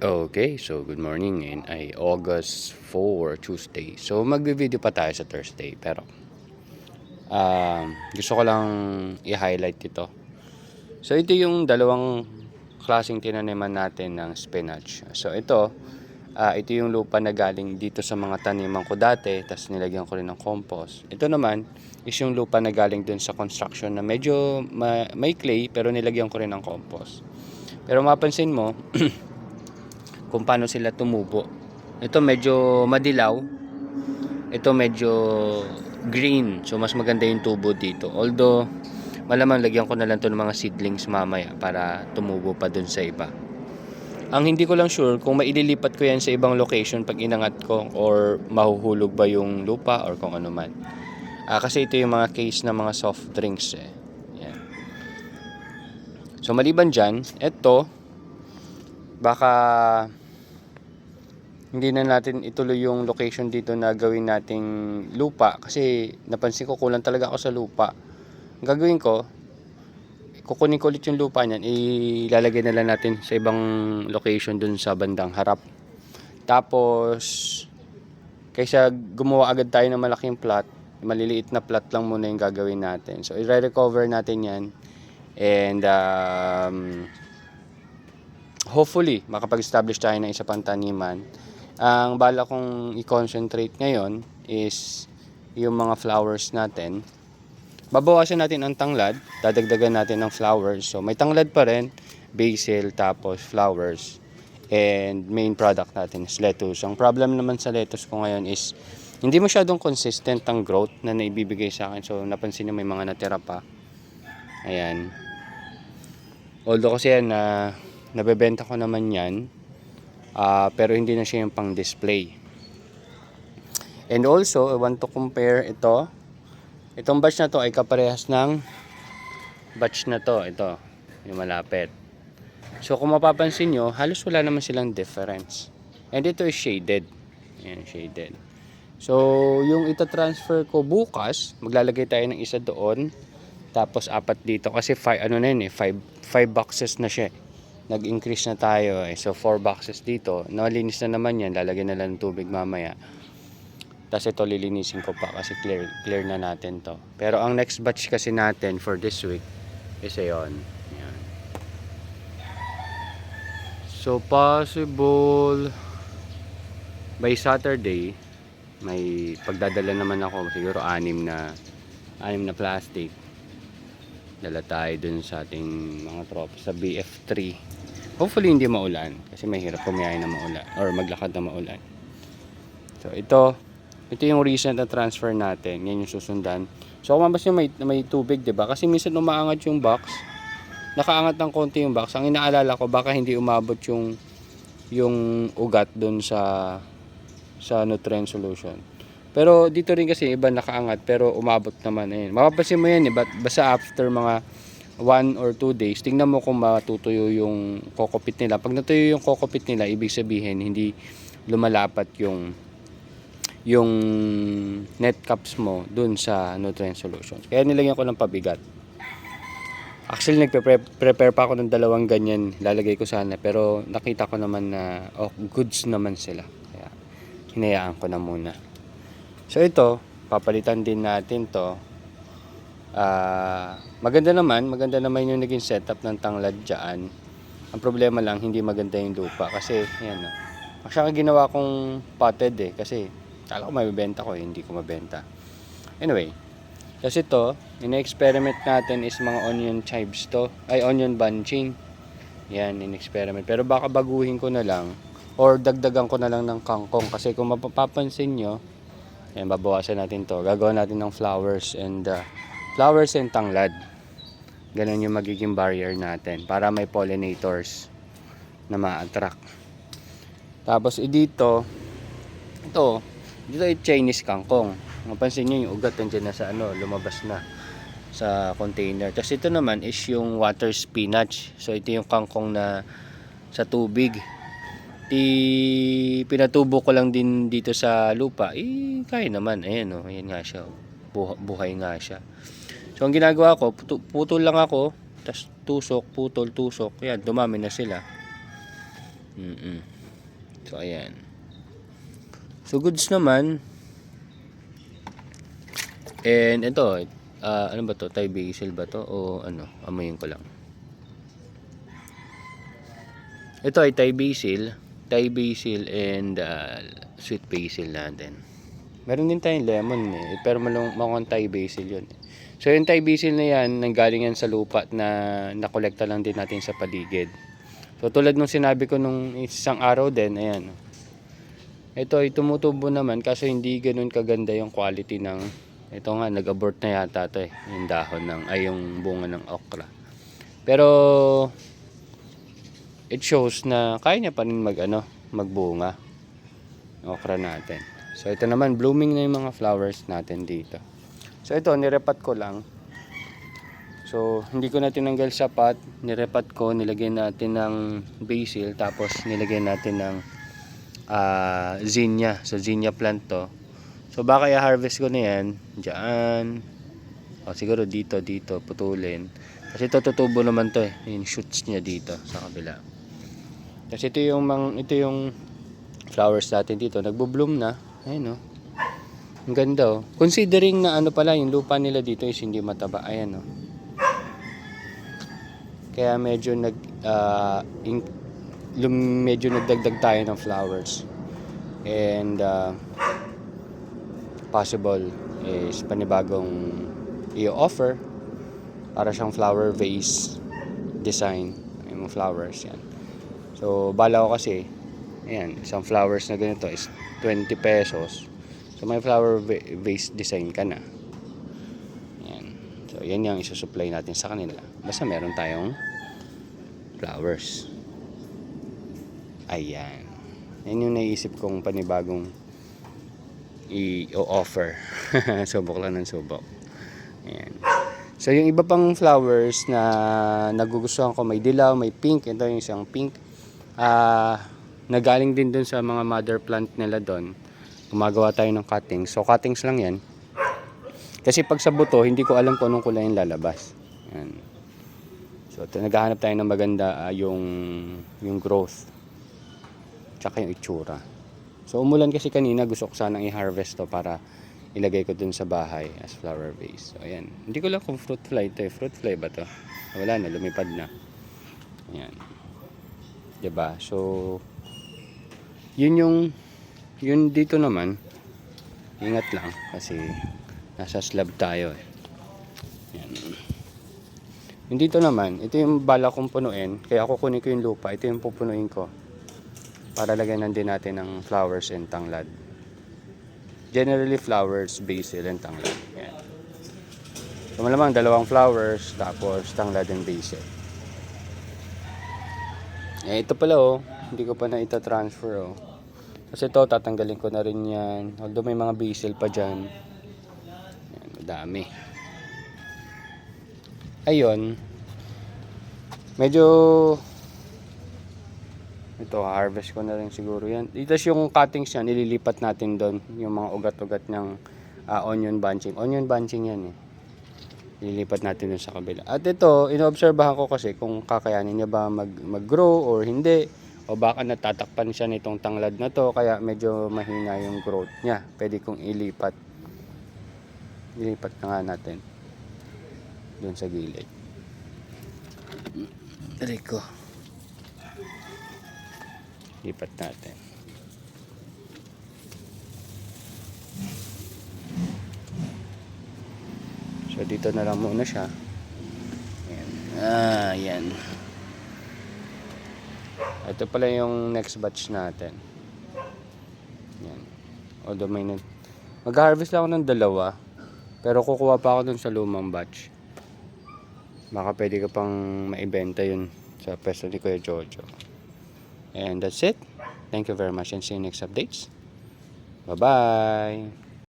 Okay, so good morning and ay August 4, Tuesday. So magvi-video pa tayo sa Thursday pero gusto ko lang i-highlight ito. So ito yung dalawang klaseng tinaniman natin ng spinach. So ito yung lupa na galing dito sa mga taniman ko dati, tapos nilagyan ko rin ng compost. Ito naman is yung lupa na galing dun sa construction na medyo may clay pero nilagyan ko rin ng compost. Pero mapansin mo kung paano sila tumubo. Ito medyo madilaw. Ito medyo green. So mas maganda yung tubo dito. Although malamang lagyan ko na lang to ng mga seedlings mamaya para tumubo pa dun sa iba. Ang hindi ko lang sure kung maililipat ko yan sa ibang location pag inangat ko or mahuhulog ba yung lupa or kung ano man. Kasi ito yung mga case ng mga soft drinks eh. Yan. So maliban dyan, ito baka hindi na natin ituloy yung location dito na gawin nating lupa kasi napansin ko kulang talaga ako sa lupa. Ang gagawin ko, kukunin ko ulit yung lupa niyan, ilalagay na lang natin sa ibang location dun sa bandang harap. Tapos kaysa gumawa agad tayo ng malaking plot, maliliit na plot lang muna yung gagawin natin. So i-recover natin yan and hopefully makapag-establish tayo ng isa pang taniman. Ang bala kong i-concentrate ngayon is yung mga flowers natin. Babawasan natin ang tanglad, dadagdagan natin ng flowers. So may tanglad pa rin, basil, tapos flowers. And main product natin is lettuce. Ang problem naman sa lettuce ko ngayon is hindi masyadong consistent ang growth na naibibigay sa akin. So napansin niyo may mga natira pa. Ayan. Although kasi yan nabebenta ko naman yan. Pero hindi na siya yung pang display. And also I want to compare itong batch na to ay kaparehas ng batch na to, ito yung malapit. So kung mapapansin nyo, halos wala naman silang difference. And ito is shaded. Ayan, shaded. So yung ita-transfer ko bukas, maglalagay tayo ng isa doon, tapos 4 dito kasi 5 boxes na siya. Nag-increase na tayo eh. So 4 boxes dito. Nalinis na naman yan. Lalagyan na lang ng tubig mamaya. Tapos ito lilinisin ko pa kasi clear na natin to. Pero ang next batch kasi natin for this week is ayon. Yan. So possible by Saturday may pagdadala naman ako siguro 6 na plastic. Dala tayo dun sa ating mga tropa sa BF3. Hopefully hindi maulan kasi mahirap pumiyahin na maulan or maglakad na maulan. So ito yung recent na transfer natin. Yan yung susundan. So kung mamas may tubig, 'di ba? Kasi minsan umaangat yung box. Nakaangat ng konti yung box. Ang inaalala ko baka hindi umabot yung ugat doon sa nutrient solution. Pero dito rin kasi iba nakaangat pero umabot naman. Ayun. Mapapansin mo yan, basta after mga 1 or 2 days, tingnan mo kung matutuyo yung kokopit nila. Pag natuyo yung kokopit nila, ibig sabihin hindi lumalapat yung net caps mo dun sa nutrient solution. Kaya nilagyan ko ng pabigat. Actually nagpe-prepare pa ako ng 2 ganyan, lalagay ko sana, pero nakita ko naman na goods naman sila. Kaya hinayaan ko na muna. So ito, papalitan din natin to. Maganda naman yung naging setup ng tanglad dyan. Ang problema lang, hindi maganda yung lupa. Kasi, yan o. Actually, ginawa kong potted eh. Kasi, kala ko mabibenta ko eh. Hindi ko mabenta. Anyway. Kasi ito, in-experiment natin is mga onion chives to. Ay, onion bunching. Yan, in-experiment. Pero baka baguhin ko na lang. Or dagdagan ko na lang ng kangkong. Kasi kung mapapansin nyo, ayan, babawasan natin to. Gagawin natin ng flowers and tanglad. Ganun yung magiging barrier natin para may pollinators na ma-attract. Tapos dito ay Chinese kangkong. Mapansin nyo yung ugat nandiyan na sa lumabas na sa container. Tapos ito naman is yung water spinach. So ito yung kangkong na sa tubig. Pinatubo ko lang din dito sa lupa. Kaya naman. Ayan o. Ayan nga siya. Buhay nga siya. So ang ginagawa ko, putol lang ako. Tapos tusok, putol, tusok. Ayan, dumami na sila. So ayan. So goods naman. And ito, ano ba to? Thai basil ba to? O ano? Amoyin ko lang. Ito ay Thai basil. Thai basil and sweet basil natin. Meron din tayong lemon eh. Pero mukhang Thai basil yun. So yung Thai basil na yan, nanggaling yan sa lupa na nakolekta lang din natin sa paligid. So tulad nung sinabi ko nung isang araw din, ayan. Ito ay tumutubo naman kaso hindi ganoon kaganda yung quality ng, ito nga nag-abort na yata to eh, yung dahon ng, ay yung bunga ng okra. Pero it shows na kaya niya pa rin magbunga okra natin. So ito naman, blooming na yung mga flowers natin dito. So ito, nirepat ko lang. So hindi ko na tinanggal sa pot, nirepat ko, nilagyan natin ng basil, tapos nilagyan natin ng zinnia. So zinnia plant to. So baka i-harvest ko na yan dyan. O siguro dito putulin. Kasi ito tutubo naman to eh. Yung shoots niya dito sa kabila. Kasi ito yung flowers natin dito. Nagbo-bloom na. Ayun o. Ang ganda o. Considering na ano pala yung lupa nila dito is hindi mataba. Ayan o. Kaya medyo medyo nagdagdag tayo ng flowers. And possible is panibagong i-offer para siyang flower vase design, yung flowers yan. So bala ko kasi ayan, isang flowers na ganito is 20 pesos. So may flower vase design ka na. Ayan. So yan yung isusupply natin sa kanila basta meron tayong flowers. Ayan, yan yung naisip kong panibagong i-offer. Subok lang ng subok. Ayan. So yung iba pang flowers na nagugustuhan ko, may dilaw, may pink. Ito yung isang pink. Nagaling din dun sa mga mother plant nila doon. Gumagawa tayo ng cuttings. So cuttings lang yan. Kasi pag sa buto, hindi ko alam kung anong kulay yung lalabas. Ayan. So naghahanap tayo ng maganda yung growth. Tsaka yung itsura. So umulan kasi kanina, gusto ko sanang i-harvest to para ilagay ko dun sa bahay as flower vase. So ayan. Hindi ko lang kung fruit fly ito eh. Fruit fly ba to? Wala na, lumipad na. Ayan. Diba? So yun dito naman. Ingat lang kasi nasa slab tayo eh. Ayan. Yung dito naman, ito yung bala kong punuin. Kaya kukunin ko yung lupa. Ito yung pupunuin ko. Para lagyan din natin ng flowers and tanglad. Generally flowers, basil, and tanglad. Yan. So malamang dalawang flowers, tapos tanglad and basil. Ito pala oh, hindi ko pa na ita-transfer oh. Kasi ito, tatanggalin ko na rin yan. Although may mga basil pa dyan. Yan, madami. Ayun. Medyo ito, harvest ko na rin siguro yan. Tapos yung cuttings yan, nililipat natin doon. Yung mga ugat-ugat ng onion bunching. Onion bunching yan eh. Nililipat natin doon sa kabila. At ito, inoobserbahan ko kasi kung kakayanin niya ba mag-grow or hindi. O baka natatakpan siya nitong tanglad na to. Kaya medyo mahina yung growth niya. Pwede kong ilipat. Ilipat na nga natin. Doon sa gilid. Rico. Lipat natin. So dito na lang muna siya. Ayan. Ayan. Ito pala yung next batch natin. Ayan. Although mag-harvest lang ako ng dalawa. Pero kukuha pa ako dun sa lumang batch. Baka pwede ka pang maibenta yun sa pwesto ni Kuya Jojo. And that's it. Thank you very much and see you next updates. Bye-bye.